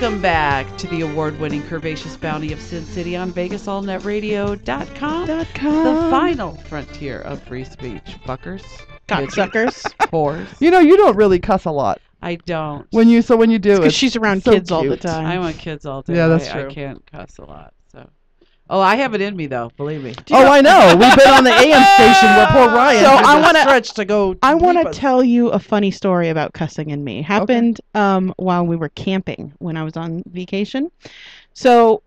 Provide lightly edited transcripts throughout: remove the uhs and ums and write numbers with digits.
Welcome back to the award-winning Curvaceous Bounty of Sin City on VegasAllNetRadio.com. The final frontier of free speech. Fuckers. Cocksuckers. Whores. You know, you don't really cuss a lot. I don't. When you do, because she's around so kids all the cute. time. I'm on kids all day. Yeah, that's true. I can't cuss a lot. So. Oh, I have it in me though. Believe me. I know. We've been on the AM station where poor Ryan. So had I to wanna- stretch to go. I want bleep to us. tell you a funny story about cussing in me. Happened while we were camping when I was on vacation. So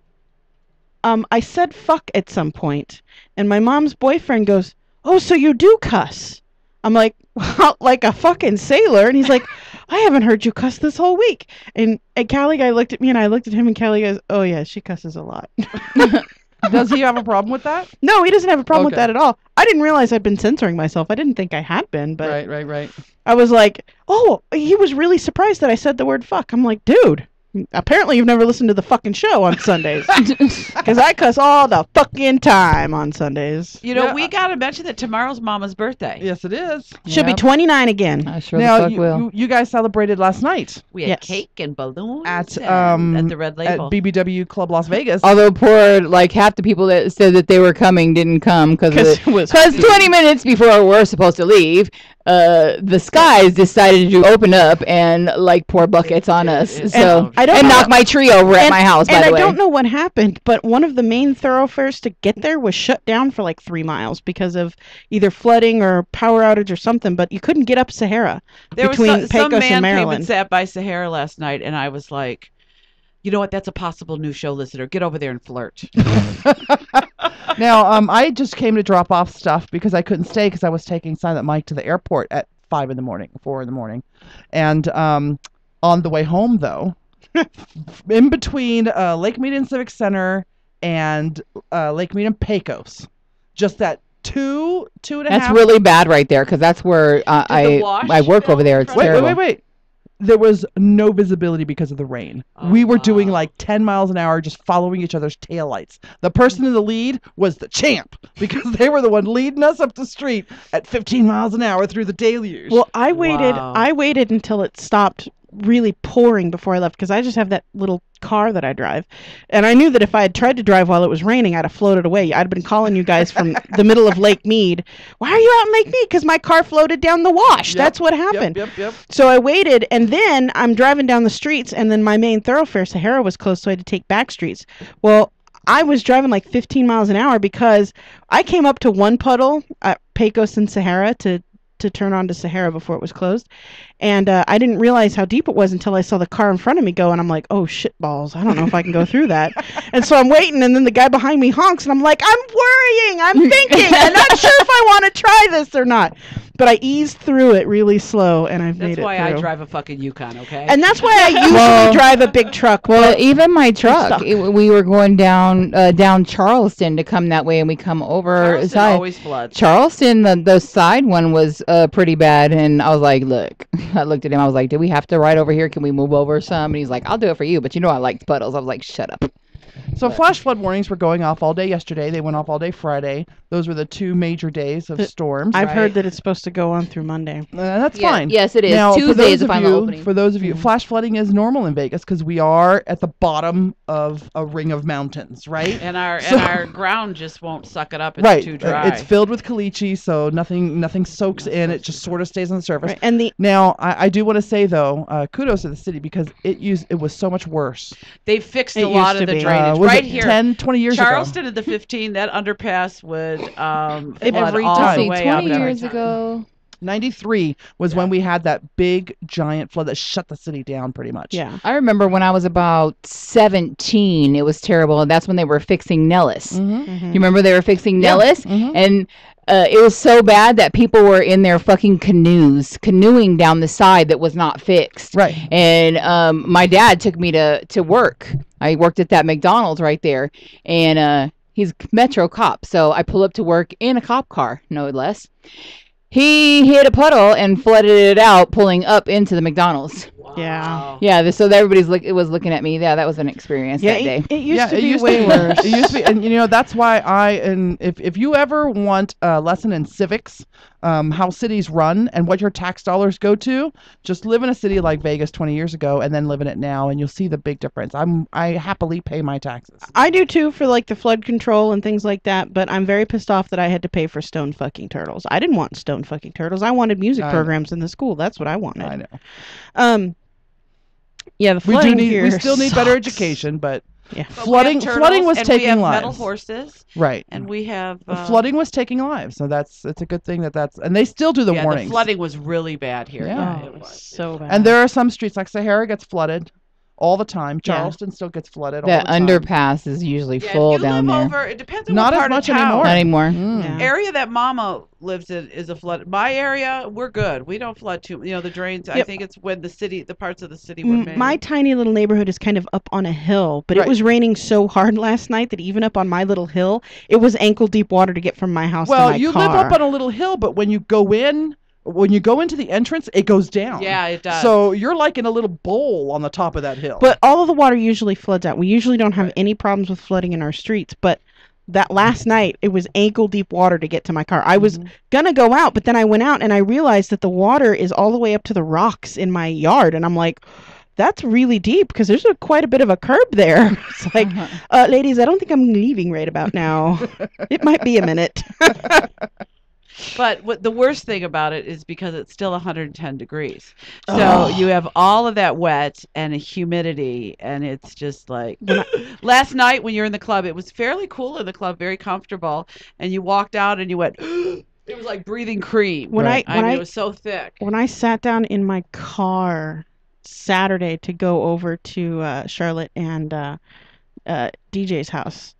I said fuck at some point, and my mom's boyfriend goes, "Oh, so you do cuss?" I'm like, well, like a fucking sailor. And he's like, I haven't heard you cuss this whole week. And Callie guy looked at me and I looked at him and Callie goes, oh yeah, she cusses a lot. Does he have a problem with that? No, he doesn't have a problem with Okay. that at all. I didn't realize I'd been censoring myself. I didn't think I had been, but Right. I was like, oh, he was really surprised that I said the word fuck. I'm like, dude, apparently you've never listened to the fucking show on Sundays. Because I cuss all the fucking time on Sundays. You know, Yeah. we got to mention that tomorrow's Mama's birthday. Yes, it is. Should be 29 again. I sure Now, the fuck will. you guys celebrated last night We had Yes. cake and balloons at the Red at Label. BBW Club Las Vegas. Although poor, like half the people that said that they were coming didn't come because it was 20 minutes before we're supposed to leave, the skies decided to open up and like pour buckets on us. And So I don't and know- knock my tree over at my house. By And the I way, don't know what happened, but one of the main thoroughfares to get there was shut down for like 3 miles because of either flooding or power outage or something. But you couldn't get up Sahara There was between some Pecos man and came and Maryland. sat by Sahara last night, and I was like, you know what? That's a possible new show listener. Get over there and flirt. Now, I just came to drop off stuff because I couldn't stay because I was taking Silent Mike to the airport at 4 in the morning. And on the way home, though, in between Lake Mead and Civic Center and Lake Mead and Pecos, just that two and a half. that's really bad right there because that's where I work over there. It's Wait. terrible. There was no visibility because of the rain. Oh, We were doing wow. like 10 miles an hour, just following each other's taillights. The person in the lead was the champ because they were the one leading us up the street at 15 miles an hour through the deluge. Well, I waited. Wow. I waited until it stopped really pouring before I left because I just have that little car that I drive, and I knew that if I had tried to drive while it was raining, I'd have floated away. I'd have been calling you guys from the middle of Lake Mead. Why are you out in Lake Mead? Because my car floated down the wash. That's what happened. Yep. So I waited, and then I'm driving down the streets, and then my main thoroughfare, Sahara, was closed, so I had to take back streets. Well, I was driving like 15 miles an hour because I came up to one puddle at Pecos and Sahara to turn onto Sahara before it was closed. And I didn't realize how deep it was until I saw the car in front of me go, and I'm like, oh, shit balls. I don't know if I can go through that. And so I'm waiting, and then the guy behind me honks, and I'm like, I'm worrying. I'm thinking. I'm not sure if I want to try this or not. But I eased through it really slow, and I've made That's it why through. I drive a fucking Yukon, okay? And that's why I usually drive a big truck. Well, but even my truck, stuck. we were going down Charleston to come that way, and we come over. Charleston side. always floods. Charleston, the side one was pretty bad, and I was like, look, I looked at him, I was like, do we have to ride over here? Can we move over some? And he's like, I'll do it for you, but you know I like puddles. I was like, shut up. So flash flood warnings were going off all day yesterday. They went off all day Friday. Those were the 2 major days of storms. I've heard that it's supposed to go on through Monday. That's Yeah, fine. yes, it is. Now, Tuesday for those is the of final you, opening. For those of you, flash flooding is normal in Vegas because we are at the bottom of a ring of mountains, right? And our ground just won't suck it up. It's Right. too dry. It's filled with caliche, so nothing soaks in. It just sort of stays on the surface. Right. And Now, I do want to say, though, kudos to the city because it was so much worse. They fixed It a lot used of to the be. drainage Was right it here. 10, 20 years Charleston ago? at the 15, that underpass would flood Every all time. the See, way 20 up years every time. ago. 93 was when we had that big, giant flood that shut the city down pretty much. yeah. I remember when I was about 17, it was terrible, and that's when they were fixing Nellis. Mm-hmm. You remember they were fixing Yeah. Nellis? Mhm. And it was so bad that people were in their fucking canoeing down the side that was not fixed. Right. And my dad took me to work. I worked at that McDonald's right there, and he's a Metro cop, so I pull up to work in a cop car, no less. He hit a puddle and flooded it out, pulling up into the McDonald's. Wow. Yeah. Yeah, so everybody's it was looking at me. Yeah, that was an experience Yeah, that day. it used to be way worse. It used to be, and that's why and if you ever want a lesson in civics, how cities run and what your tax dollars go to, just live in a city like Vegas 20 years ago and then live in it now, and you'll see the big difference. I happily pay my taxes. I do too, for like the flood control and things like that, but I'm very pissed off that I had to pay for stone fucking turtles. I didn't want stone fucking turtles. I wanted music programs in the school. That's what I wanted. I know. Yeah, the flooding here we still need sucks. better education, but Yeah. flooding was and taking we have lives. metal horses, Right. and we have Flooding was taking lives, so it's a good thing that's, and they still do the yeah, warnings. The flooding was really bad here. Yeah. Oh, it was so bad. And there are some streets like Sahara gets flooded all the time. Charleston still gets flooded all the That time. underpass is usually full if you down live there. over, it depends on Not what as part much of town. anymore. Not anymore. Mm. Yeah. Area that Mama lives in is a flood. My area, we're good. We don't flood too. The drains. I Yep. think it's when the parts of the city were made. My tiny little neighborhood is kind of up on a hill, but Right. it was raining so hard last night that even up on my little hill, it was ankle deep water to get from my house to my you car. live up on a little hill, but when you go into the entrance, it goes down. Yeah, it does. So you're like in a little bowl on the top of that hill. But all of the water usually floods out. We usually don't have any problems with flooding in our streets, but that last night it was ankle deep water to get to my car. I was gonna go out, but then I went out and I realized that the water is all the way up to the rocks in my yard, and I'm like, that's really deep because there's quite a bit of a curb there. It's like, ladies, I don't think I'm leaving right about now. It might be a minute. But the worst thing about it is because it's still 110 degrees. So you have all of that wet and a humidity, and it's just like last night when you're in the club, it was fairly cool in the club, very comfortable, and you walked out and you went, it was like breathing cream. It was so thick. When I sat down in my car Saturday to go over to Charlotte and DJ's house.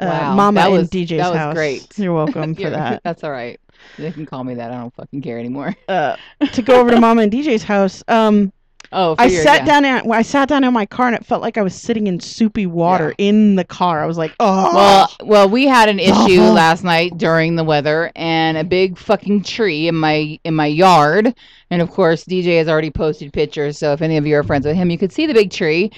Wow, Mama that and was- DJ's that was house. great. You're welcome for that. That's all right. They can call me that. I don't fucking care anymore. To go over to Mama and DJ's house. I sat down in my car and it felt like I was sitting in soupy water in the car. I was like, oh. Well, we had an issue last night during the weather, and a big fucking tree in my yard. And of course, DJ has already posted pictures, so if any of you are friends with him, you could see the big tree.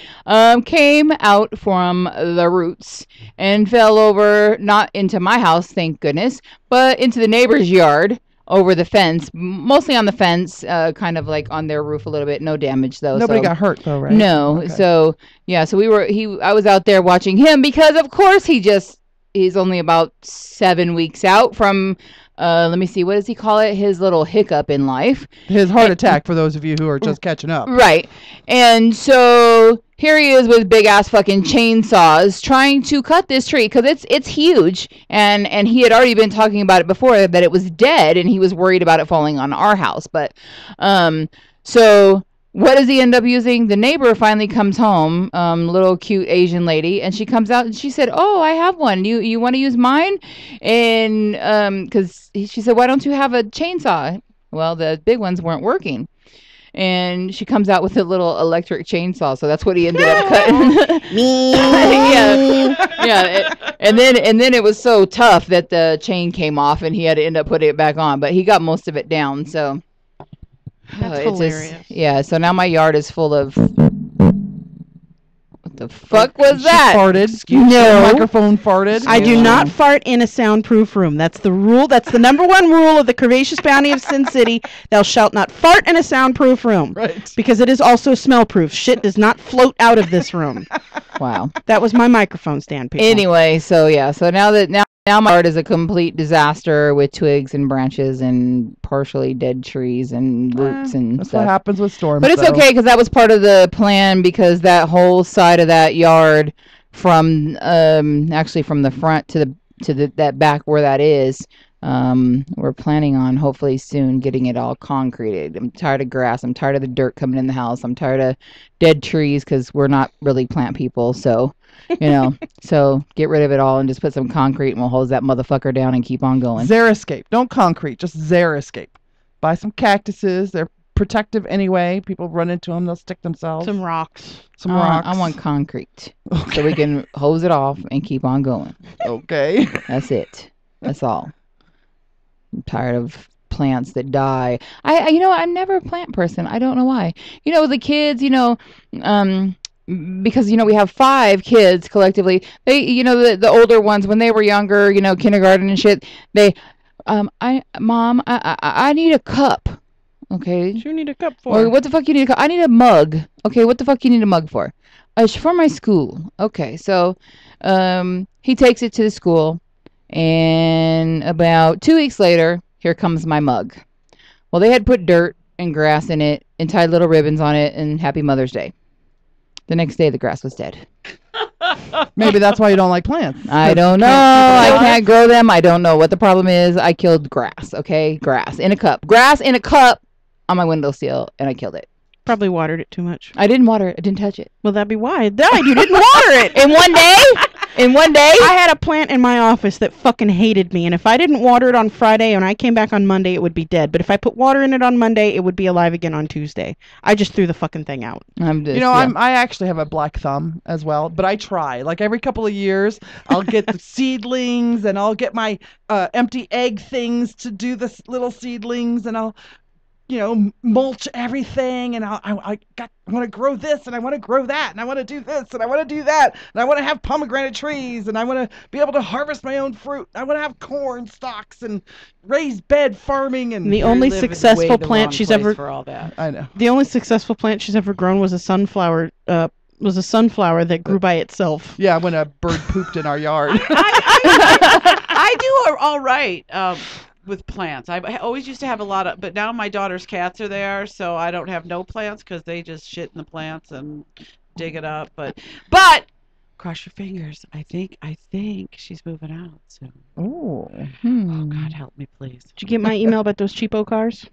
Came out from the roots and fell over, not into my house, thank goodness, but into the neighbor's yard. Over the fence, mostly on the fence, kind of like on their roof a little bit. No damage though. Nobody got hurt though, right? No. Okay. So yeah, so I was out there watching him because of course he's only about 7 weeks out from let me see, what does he call it? His little hiccup in life. His heart attack, for those of you who are just catching up. Right. And so here he is with big ass fucking chainsaws trying to cut this tree because it's huge, and he had already been talking about it before that it was dead, and he was worried about it falling on our house. But so what does he end up using? The neighbor finally comes home, little cute Asian lady, and she comes out and she said, "Oh, I have one. You want to use mine?" And because she said, "Why don't you have a chainsaw?" Well, the big ones weren't working. And she comes out with a little electric chainsaw, so that's what he ended up cutting. And then it was so tough that the chain came off, and he had to end up putting it back on. But he got most of it down, so That's it's hilarious. so now my yard is full of. What the fuck was She that? farted. No. The microphone farted. I do not fart in a soundproof room. That's the rule. That's the number one rule of the Curvaceous Bounty of Sin City. Thou shalt not fart in a soundproof room. Right. Because it is also smell-proof. Shit does not float out of this room. Wow. That was my microphone stand, people. Anyway, so yeah, so now my yard is a complete disaster with twigs and branches and partially dead trees and roots and That's stuff. what happens with storms. But it's though. okay because that was part of the plan, because that whole side of that yard from actually from the front to that back where that is, we're planning on hopefully soon getting it all concreted. I'm tired of grass. I'm tired of the dirt coming in the house. I'm tired of dead trees because we're not really plant people. So, so get rid of it all and just put some concrete, and we'll hose that motherfucker down and keep on going. Xeriscape. Don't concrete, just Xeriscape. Buy some cactuses. They're protective anyway. People run into them, they'll stick themselves. Some rocks. Some rocks. I want concrete so we can hose it off and keep on going. Okay. That's it. That's all. I'm tired of plants that die. I'm never a plant person. I don't know why. The kids, because we have 5 kids collectively. They, the older ones when they were younger, kindergarten and shit. They, I need a cup. Okay. What you need a cup for? Well, what the fuck you need a cup? I need a mug. Okay, what the fuck you need a mug for? It's for my school. Okay, so he takes it to the school, and about 2 weeks later, here comes my mug. Well, they had put dirt and grass in it and tied little ribbons on it, and Happy Mother's Day. The next day, the grass was dead. Maybe that's why you don't like plants. I don't know. I can't grow them. I don't know what the problem is. I killed grass, okay? Grass in a cup. Grass in a cup on my windowsill, and I killed it. Probably watered it too much. I didn't water it. I didn't touch it. Well, that'd be why it died. You didn't water it. In one day? In one day? I had a plant in my office that fucking hated me, and if I didn't water it on Friday and I came back on Monday, it would be dead. But if I put water in it on Monday, it would be alive again on Tuesday. I just threw the fucking thing out. I actually have a black thumb as well, but I try. Like every couple of years, I'll get the seedlings, and I'll get my empty egg things to do the little seedlings, and I'll mulch everything, and I want to grow this, and I want to grow that, and I want to do this, and I want to do that, and I want to have pomegranate trees, and I want to be able to harvest my own fruit. I want to have corn stalks and raised bed farming, and the only successful plant she's ever for all that. I know. The only successful plant she's ever grown was a sunflower. Was a sunflower that grew by itself. Yeah, when a bird pooped in our yard. I do all right. With plants. I always used to have a lot of, but now my daughter's cats are there, so I don't have no plants because they just shit in the plants and dig it up. But cross your fingers. I think she's moving out soon. Oh. Oh God, help me, please. Did you get my email about those cheapo cars?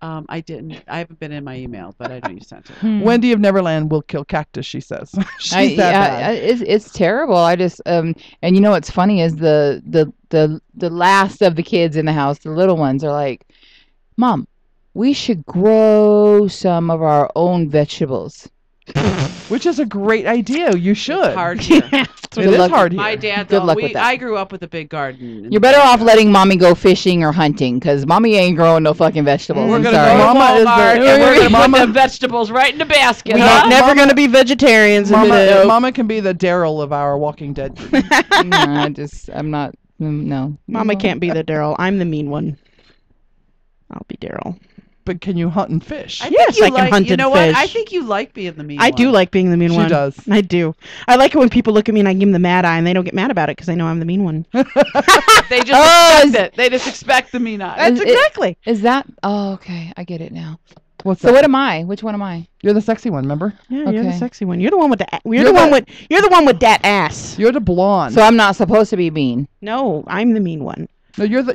I didn't. I haven't been in my email, but I know you sent it. Wendy of Neverland will kill cactus, she says. She's that bad. It's terrible. I just and what's funny is the last of the kids in the house, the little ones, are like, Mom, we should grow some of our own vegetables. Which is a great idea. You should. It's hard here. It is hard here. My dad. Good luck with that. I grew up with a big garden. You're better off letting Mommy go fishing or hunting, because Mommy ain't growing no fucking vegetables. We're I'm gonna sorry. go to Mama is Walmart the- and we're gonna Mama- put the vegetables right in the basket. We huh? ain't never gonna be vegetarians. Mama can be the Daryl of our Walking Dead. I'm not. No. Mama can't be the Daryl. I'm the mean one. I'll be Daryl. But can you hunt and fish? Yes, I can hunt You and know fish. what? I think you like being the mean I one. do like being the mean one. She does. I do. I like it when people look at me and I give them the mad eye and they don't get mad about it because I know I'm the mean one. They just expect it. They just expect the mean eye. That's exactly. Is that? Oh, okay. I get it now. What's So that? what am I? Which one am I? You're the sexy one, remember? Yeah, you're the Okay. sexy one. You're the one with the. You're You're the one the- with. You're the one with that ass. You're the blonde. So I'm not supposed to be mean. No, I'm the mean one. No, you're the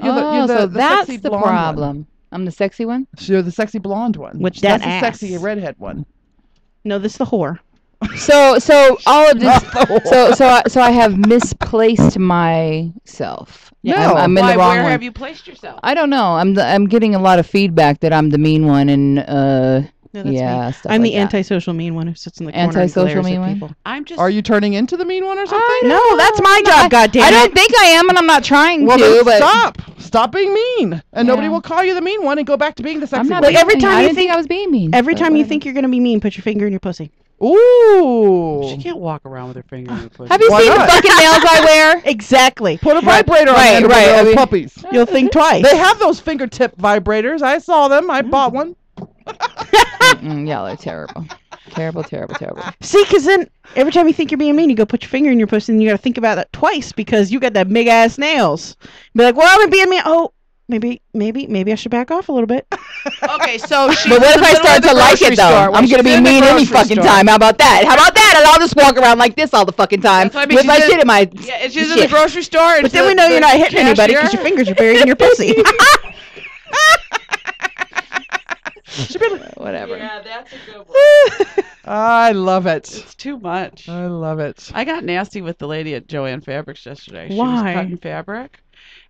So that's sexy the blonde problem. one. I'm the sexy one. You're the sexy blonde one. With That's that the ass. sexy redhead one. No, this is the whore. So all of this. So I have misplaced myself. No. I'm in Why? the wrong Where one. have you placed yourself? I don't know. I'm getting a lot of feedback that I'm the mean one, and No, that's yeah, me. stuff I'm like the that. antisocial mean one who sits in the corner Antisocial and glares mean at one? people. I'm just. Are you turning into the mean one or something? No, that's my job. Goddamn I it! don't think I am, and I'm not trying Well, to. then But stop. Stop being mean, and nobody Yeah. will call you the mean one and go back to being the sexy I'm not. one. Like, every being- time I you didn't think think- I was being mean. Every but time you whatever. think you're gonna be mean, put your finger in your pussy. Ooh. She can't walk around with her finger in her pussy. Have you Why seen not? the fucking nails I wear? Exactly. Put a vibrator on right, the end of right, those I mean- puppies. You'll think twice. They have those fingertip vibrators. I saw them. I bought one. Y'all are terrible. Terrible. See, because then every time you think you're being mean, you go put your finger in your pussy, and you got to think about that twice because you got that big ass nails. Be like, well, I'm being mean. Oh, maybe I should back off a little bit. Okay, so she's But what in if the I middle start of the to like grocery it though? store. When I'm gonna she's be in the mean any grocery fucking store. time. How about that? How about that? And I'll just walk around like this all the fucking time That's what I mean, with my she's in- shit in my. Yeah, and she's in the shit. grocery store. But then we know you're not hitting anybody because your fingers are buried in your pussy. Whatever. Yeah, that's a good one. I love it. It's too much. I love it. I got nasty with the lady at Joann Fabrics yesterday. She Why? was cutting fabric,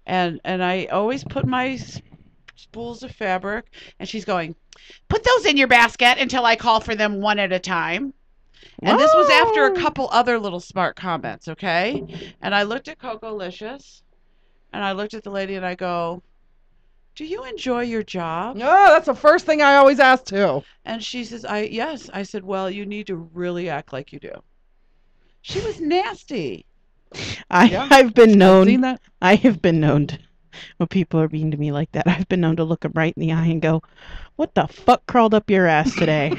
and I always put my spools of fabric, and she's going, put those in your basket until I call for them one at a time. And this was after a Wow. couple other little smart comments, okay? And I looked at Coco Licious, and I looked at the lady, and I go, do you enjoy your job? Oh, that's the first thing I always ask too. And she says, yes. I said, well, you need to really act like you do. She was nasty. Yeah. I've been known. Seen that? I have been known when people are being to me like that. I've been known to look them right in the eye and go, "What the fuck crawled up your ass today?"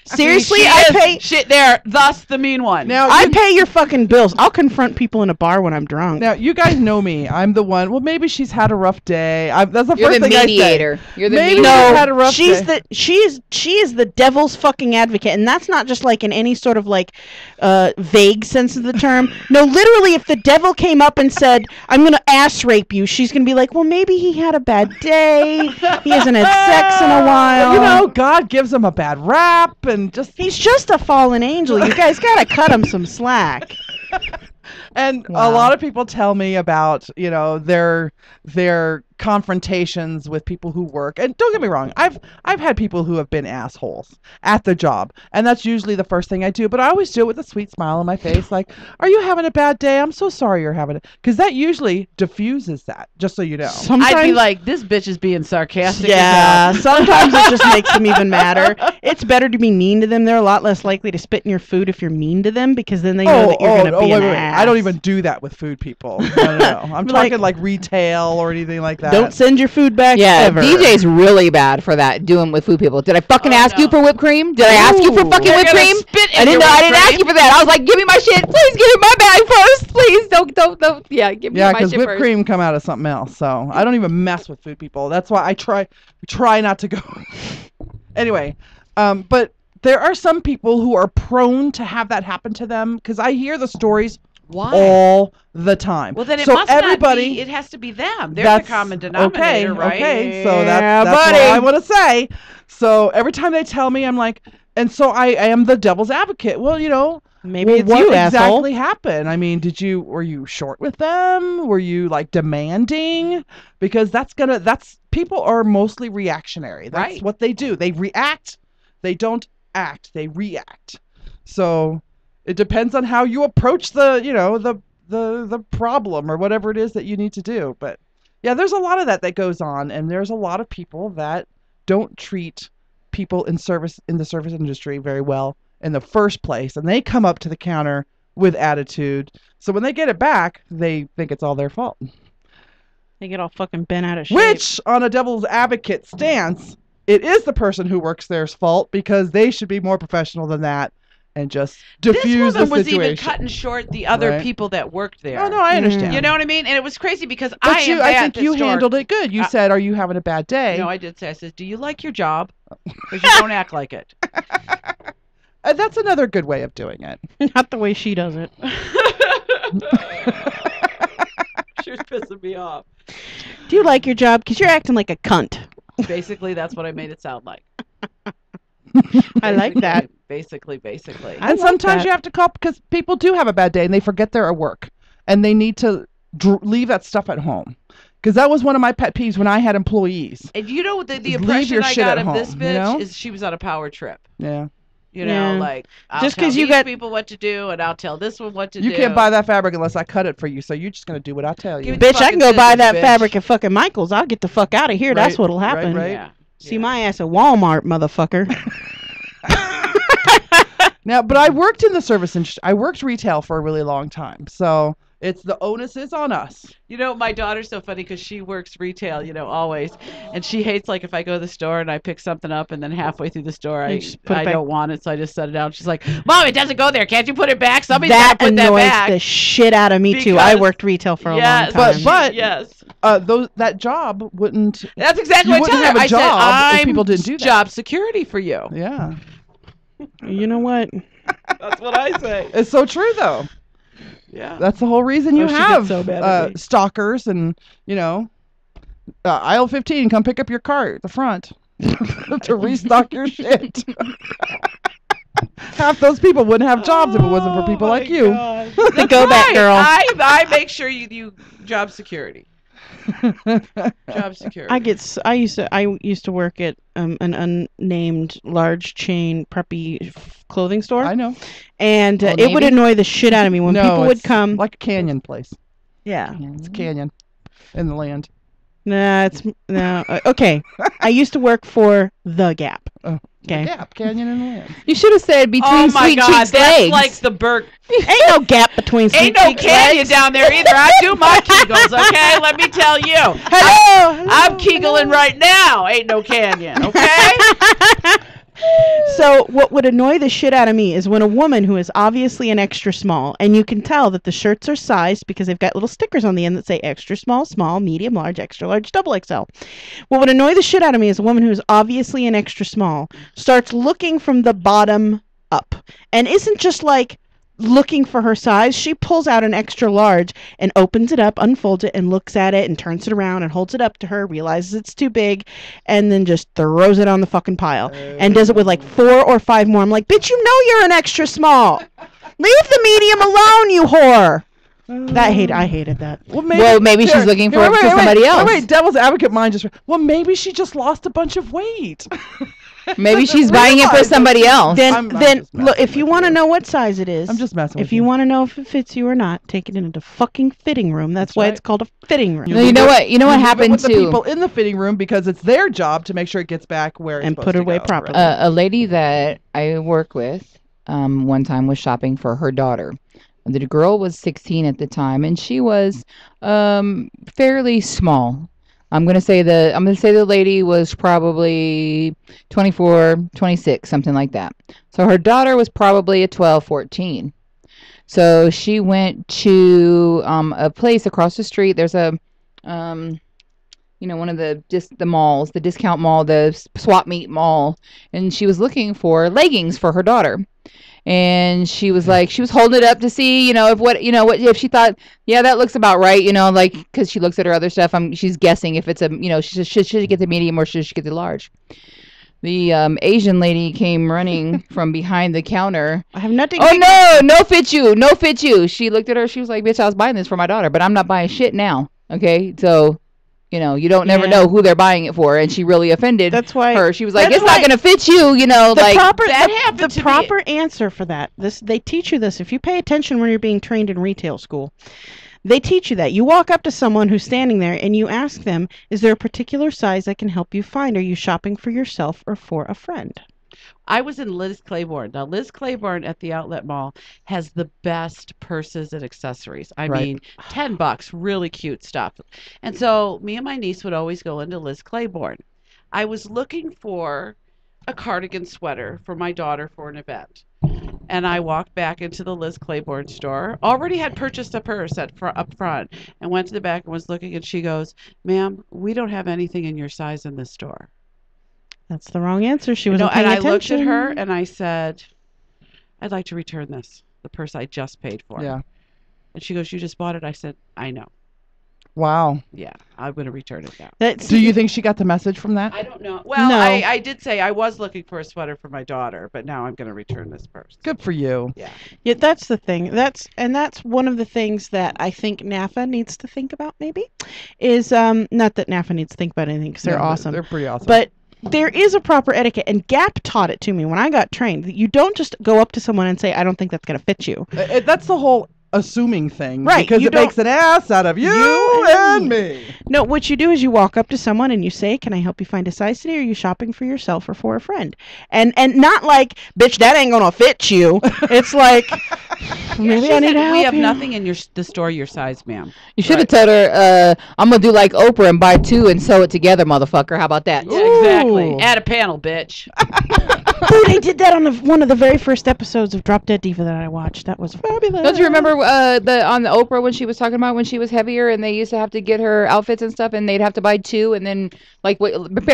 Seriously, She I is pay. shit there. Thus the mean one. Now, I pay your fucking bills. I'll confront people in a bar when I'm drunk. Now, you guys know me. I'm the one. Well, maybe she's had a rough day. That's the You're first the thing mediator. I say. You're the Maybe mediator. she's No, had a rough she's day. she is the devil's fucking advocate, and that's not just like in any sort of like vague sense of the term. No, literally, if the devil came up and said, "I'm gonna ass rape you," she's gonna be like, "Well, maybe he had a bad day. He hasn't had sex in a while. You know, God gives him a bad rap, and just he's just a fallen angel. You guys gotta cut him some slack." And Wow. a lot of people tell me about, their confrontations with people who work. And don't get me wrong, I've had people who have been assholes at the job, and that's usually the first thing I do. But I always do it with a sweet smile on my face, like, "Are you having a bad day? I'm so sorry you're having it," because that usually diffuses that. Just so you know. Sometimes, I'd be like, this bitch is being sarcastic. yeah. Sometimes it just makes them even madder. It's better to be mean to them. They're a lot less likely to spit in your food if you're mean to them, because then they know that you're gonna be an wait. ass. I don't even do that with food people. No. I'm Like- talking like retail or anything like that. Don't send your food back. Yeah, ever. DJ's really bad for that, doing with food people. Did I fucking ask you no. for whipped cream? Did I ask you for Ooh. fucking They're whipped gonna cream? spit in I didn't your know. I whipped didn't ask cream. you for that. I was like, give me my shit. Please give me my bag first. Please don't. Yeah, give me Yeah, my because shit whipped first. cream come out of something else. So I don't even mess with food people. That's why I try not to go. Anyway, but there are some people who are prone to have that happen to them, because I hear the stories Why? all the time. Well, then it so must everybody, not be. It has to be them. They're that's the common denominator, right? Okay, so Yeah, that's what buddy. I want to say. So every time they tell me, I'm like, and so I am the devil's advocate. Well, Maybe well, it's what you, exactly asshole. happened? I mean, were you short with them? Were you like demanding? Because people are mostly reactionary. That's Right. what they do. They react. They don't act. They react. So it depends on how you approach the problem or whatever it is that you need to do. But yeah, there's a lot of that goes on, and there's a lot of people that don't treat people in the service industry very well in the first place, and they come up to the counter with attitude. So when they get it back, they think it's all their fault. They get all fucking bent out of shape. Which, on a devil's advocate stance, it is the person who works there's fault, because they should be more professional than that and just diffuse the This woman was situation. even cutting short the other Right. people that worked there. Oh no, I understand. You know what I mean? And it was crazy because but I am I at think the you store. handled it good. You said, "Are you having a bad day?" No, I did say. I said, "Do you like your job? Because you don't act like it." That's another good way of doing it. Not the way she does it. She was pissing me off. Do you like your job? Because you're acting like a cunt. Basically, that's what I made it sound like. I like that. Basically. I And like sometimes that. you have to call, because people do have a bad day and they forget they're at work, and they need to leave that stuff at home. Because that was one of my pet peeves when I had employees. And you know the Leave impression your I shit got at of this home, bitch you know? is she was on a power trip. Yeah. You know, Yeah. like I'll Just tell 'cause you these got- people what to do, and I'll tell this one what to do. You can't buy that fabric unless I cut it for you, so you're just going to do what I tell you. Give me Bitch, I can go fucking buy scissors, that bitch. fabric at fucking Michael's. I'll get the fuck out of here. That's Right, what'll happen. right. Yeah. See Yeah. my ass at Walmart, motherfucker. Now, but I worked in the service industry. I worked retail for a really long time, so the onus is on us. You know, my daughter's so funny because she works retail, always. And she hates, like, if I go to the store and I pick something up and then halfway through the store You I just put it back. don't want it, so I just set it down. She's like, Mom, it doesn't go there. Can't you put it back? Somebody's That got to put that annoys back. the shit out of me too. I Because- worked retail for a yes, long time. But- yes. That job wouldn't. That's exactly You what I wouldn't tell her. have a I said, job if I'm people didn't do that. job security for you. Yeah, You know what? That's what I say. it's so true though. Yeah. That's the whole reason you Oh, she gets have so mad at me. stalkers and aisle 15. Come pick up your cart at the front to restock your shit. Half those people wouldn't have jobs if it wasn't for people like you. The go back Right. girl. I make sure you job security. Job security. I used to work at an unnamed large chain preppy clothing store, I know. and Old it would Navy? annoy the shit out of me when No, people would it's come. like a canyon place. Yeah, It's a canyon in the land. Nah, it's no. Okay, I used to work for the Gap. Oh, Okay. Gap, Canyon and Land. You should have said between Oh my Sweet God, Cheeks that's legs. like the Burke. Ain't no gap between sweet Ain't no cheeks canyon legs. down there either. I do my Kegels, okay? Let me tell you. Hello. I'm Kegeling right now. Ain't no canyon, okay? So what would annoy the shit out of me is when a woman who is obviously an extra small, and you can tell that the shirts are sized because they've got little stickers on the end that say extra small, small, medium, large, extra large, double XL. What would annoy the shit out of me is a woman who is obviously an extra small starts looking from the bottom up and isn't just like looking for her size. She pulls out an extra large and opens it up, unfolds it, and looks at it and turns it around and holds it up to her, realizes it's too big, and then just throws it on the fucking pile and does it with like 4 or 5 more. I'm like, bitch, you know you're an extra small. Leave the medium alone, you whore. I hated that. Well, maybe she's looking for somebody else. Wait, devil's advocate mind just. Well, maybe she just lost a bunch of weight. Maybe she's buying it for somebody else. I'm Then just look, messing if you with want to you. know what size it is, I'm just messing with if you want to know if it fits you or not, take it into fucking fitting room. That's why right. it's called a fitting room. No, you know what? You know what leave it happened with the too. people in the fitting room because it's their job to make sure it gets back where it's And supposed put it to away go. properly. A lady that I work with one time was shopping for her daughter. The girl was 16 at the time, and she was fairly small. I'm gonna say the lady was probably 24, 26, something like that. So her daughter was probably a 12, 14. So she went to a place across the street. There's a one of the malls, the discount mall, the swap meet mall, and she was looking for leggings for her daughter. And she was holding it up to see, if she thought, yeah, that looks about right, like, because she looks at her other stuff. She's guessing if it's should she get the medium or should she get the large? The Asian lady came running from behind the counter. I have nothing. Oh, no fit you. She looked at her. She was like, bitch, I was buying this for my daughter, but I'm not buying shit now. Okay, so. You don't never know who they're buying it for, and she really offended That's why her. She was like, that's "It's not why- gonna fit you," happened the to proper answer for that. They teach you this if you pay attention when you're being trained in retail school. They teach you that. You walk up to someone who's standing there and you ask them, "Is there a particular size I can help you find? Are you shopping for yourself or for a friend?" I was in Liz Claiborne. Now, Liz Claiborne at the outlet mall has the best purses and accessories. I Right. mean, $10, really cute stuff. And so me and my niece would always go into Liz Claiborne. I was looking for a cardigan sweater for my daughter for an event. And I walked back into the Liz Claiborne store, already had purchased a purse up front, and went to the back and was looking, and she goes, "Ma'am, we don't have anything in your size in this store." That's the wrong answer. She was And paying I attention. looked at her and I said, "I'd like to return this, the purse I just paid for." Yeah. And she goes, "You just bought it?" I said, "I know. Wow. Yeah, I'm going to return it now." That's, Do you think she got the message from that? I don't know. Well, No. I did say I was looking for a sweater for my daughter, but now I'm going to return this purse. Good for you. Yeah. Yeah, that's the thing. That's one of the things that I think NAFA needs to think about. Maybe is not that NAFA needs to think about anything because they're Yeah, awesome. They're pretty awesome. But there is a proper etiquette, and Gap taught it to me when I got trained. You don't just go up to someone and say, "I don't think that's going to fit you." That's the whole assuming thing, Right, Because you it makes an ass out of you and me. No, what you do is you walk up to someone and you say, "Can I help you find a size today? Are you shopping for yourself or for a friend?" And not like, "Bitch, that ain't gonna fit you." It's like, maybe I need to help We have you. nothing in the store your size, ma'am. You should have told her, "I'm gonna do like Oprah and buy 2 and sew it together, motherfucker." How about that? Yeah, exactly. Ooh. Add a panel, bitch. Ooh, they did that on one of the very first episodes of Drop Dead Diva that I watched. That was fabulous. Don't you remember on the Oprah when she was talking about when she was heavier and they used to have to get her outfits and stuff and they'd have to buy 2 and then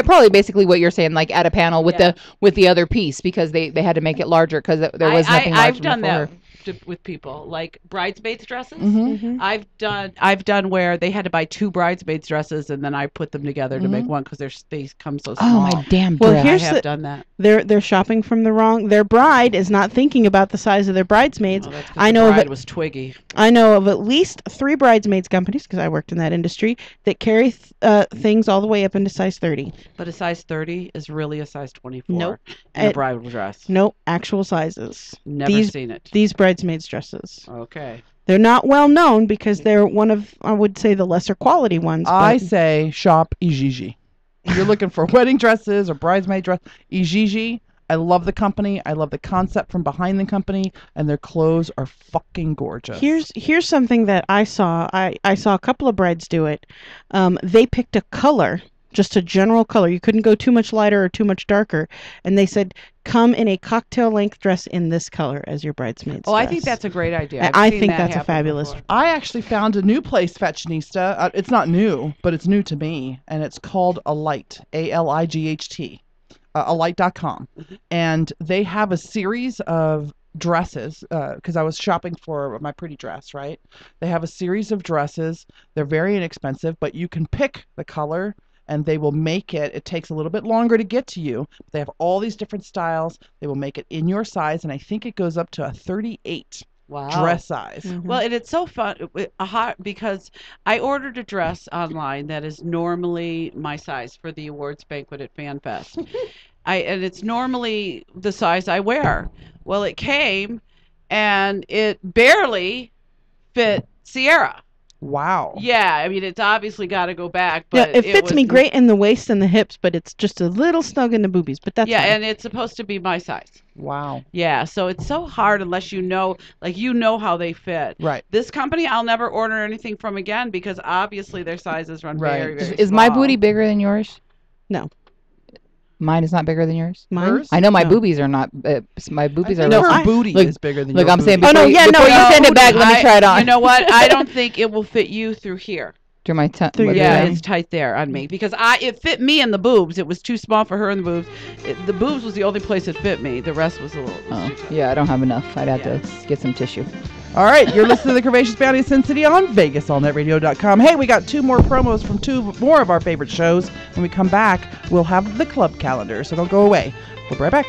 probably basically what you're saying, like add a panel with the other piece because they had to make it larger because there was nothing large I've done before. that with people, like bridesmaids dresses. Mhm. I've done where they had to buy 2 bridesmaids dresses and then I put them together to make one because they come so Oh small. my damn Well, dress. I here's have the- done that. They're shopping from the wrong. Their bride is not thinking about the size of their bridesmaids. Oh, that's 'cause I the know of bride it- was twiggy. I know of at least 3 bridesmaids companies because I worked in that industry that carry things all the way up into size 30. But a size 30 is really a size 24 Nope. in a It- bridal dress. Nope, actual sizes. Never these seen it. These bridesmaids dresses. Okay. They're not well known because they're one of, I would say, the lesser quality ones. I but- say shop Ijiji. If you're looking for wedding dresses or bridesmaid dress, Ijiji. I love the company. I love the concept from behind the company, and their clothes are fucking gorgeous. Here's something that I saw. I saw a couple of brides do it. They picked a color, just a general color. You couldn't go too much lighter or too much darker. And they said, come in a cocktail length dress in this color as your bridesmaid's Oh, I dress. think that's a great idea. And I've I seen think that that's a happen fabulous. before. I actually found a new place, Fashionista. It's not new, but it's new to me, and it's called Alight, ALIGHT, alight.com. And they have a series of dresses, because I was shopping for my pretty dress, right? They have a series of dresses. They're very inexpensive, but you can pick the color, and they will make it. It takes a little bit longer to get to you. They have all these different styles. They will make it in your size, and I think it goes up to a 38 Wow. dress size. Mhm. Well, and it's so fun because I ordered a dress online that is normally my size for the awards banquet at FanFest. And it's normally the size I wear. Well, it came and it barely fit Sierra. Wow. Yeah, I mean it's obviously got to go back. Yeah, But it fits me was- great in the waist and the hips, but it's just a little snug in the boobies. But that's Yeah, fine. and it's supposed to be my size. Wow. Yeah, so it's so hard unless you know how they fit. Right. This company I'll never order anything from again because obviously their sizes run Right. very, very Is my small. booty bigger than yours? No. Mine is not bigger than yours. Mine? Hers? I know my No. boobies are not. My boobies are. No, No, her I- booty look- is bigger than Look, your I'm saying. booty. Oh, no, before yeah, you, no, before you no, send it back, let me try it on. You know what? I don't think it will fit you through here. Through my tongue. Through your Yeah, tongue. it's tight there on me because it fit me in the boobs. It was too small for her in the boobs. The boobs was the only place it fit me. The rest was a little. Oh, yeah, I don't have enough. I'd have to get some tissue. All right, you're listening to the Curvaceous Bounty of Sin City on VegasAllNetRadio.com. Hey, we got 2 more promos from 2 more of our favorite shows. When we come back, we'll have the club calendar, so don't go away. We'll be right back.